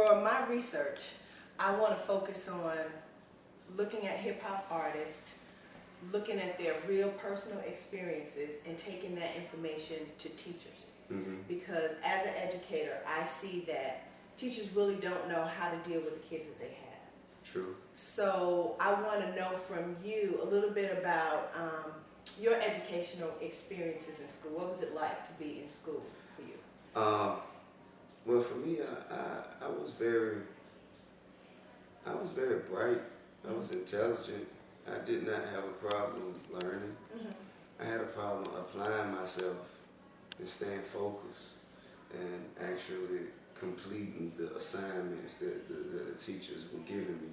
for my research, I want to focus on looking at hip hop artists, looking at their real personal experiences, and taking that information to teachers. Because as an educator, I see that teachers really don't know how to deal with the kids that they have. True. So I want to know from you a little bit about your educational experiences in school. What was it like to be in school for you? Well, for me, I was very bright. I was intelligent. I did not have a problem learning. I had a problem applying myself and staying focused and actually completing the assignments that the teachers were giving me.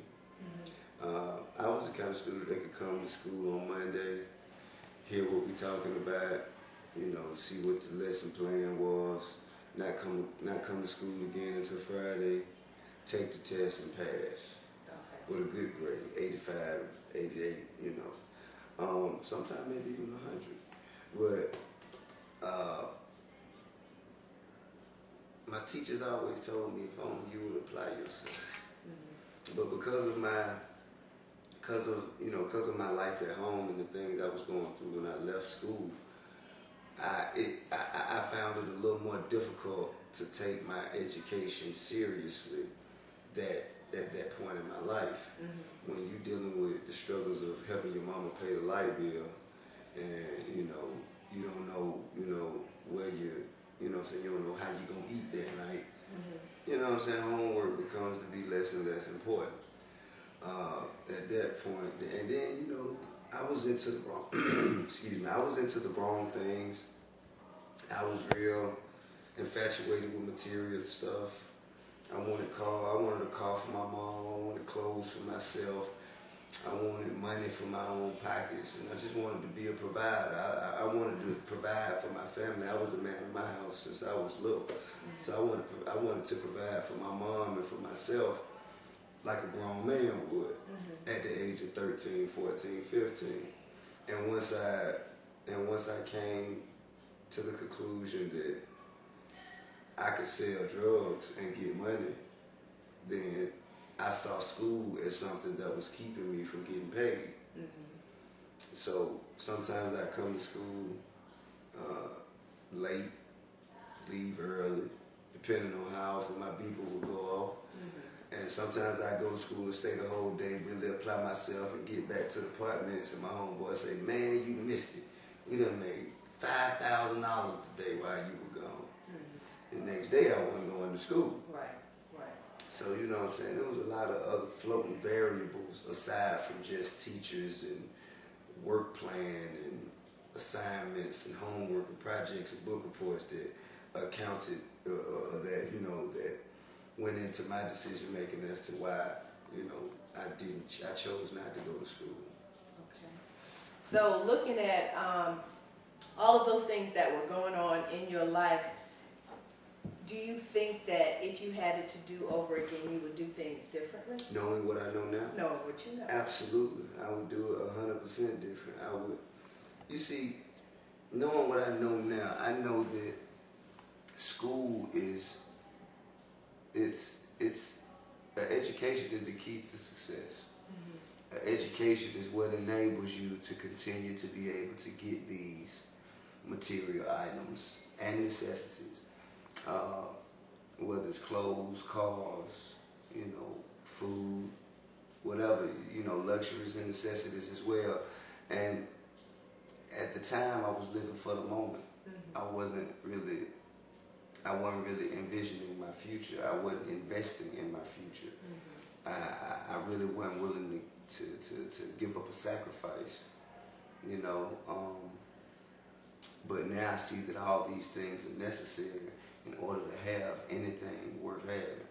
I was the kind of student that could come to school on Monday, hear what we're talking about, see what the lesson plan was, not come to school again until Friday, take the test and pass with a good grade, 85, 88, sometimes maybe even 100. But my teachers always told me if only you would apply yourself. But because of my life at home and the things I was going through when I left school, I found it a little more difficult to take my education seriously at that point in my life. When you're dealing with the struggles of helping your mama pay the light bill, and you don't know where you you don't know how you're gonna eat that night. Homework becomes to be less and less important at that point. And then I was into the wrong I was into the wrong things. I was real infatuated with material stuff. I wanted a car for my mom. I wanted clothes for myself. I wanted money for my own pockets, and I just wanted to be a provider. I wanted to provide for my family. I was the man of my house since I was little. So I wanted to provide for my mom and for myself like a grown man would at the age of 13, 14, 15. And once I came to the conclusion that I could sell drugs and get money, then I saw school as something that was keeping me from getting paid. So sometimes I come to school late, leave early, depending on how often my beeper would go off. And sometimes I go to school and stay the whole day, really apply myself and get back to the apartments, and my homeboy say, "Man, you missed it. We done made $5,000 today while you were gone." The next day I wasn't going to school. Right. So you know what I'm saying? There was a lot of other floating variables aside from just teachers and work plan and assignments and homework and projects and book reports that accounted that went into my decision making as to why I chose not to go to school. Okay. So looking at all of those things that were going on in your life, do you think that if you had it to do over again, you would do things differently? Knowing what I know now? Knowing what you know. Absolutely. I would do it 100% different. I would. You see, knowing what I know now, I know that school education is the key to success. Education is what enables you to continue to be able to get these material items and necessities. Whether it's clothes, cars, food, whatever, luxuries and necessities as well. And at the time I was living for the moment. I wasn't really envisioning my future. I wasn't investing in my future. I really wasn't willing to give up a sacrifice, but now I see that all these things are necessary in order to have anything worth having.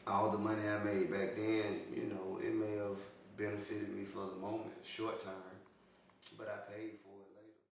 All the money I made back then, it may have benefited me for the moment, short term, but I paid for it.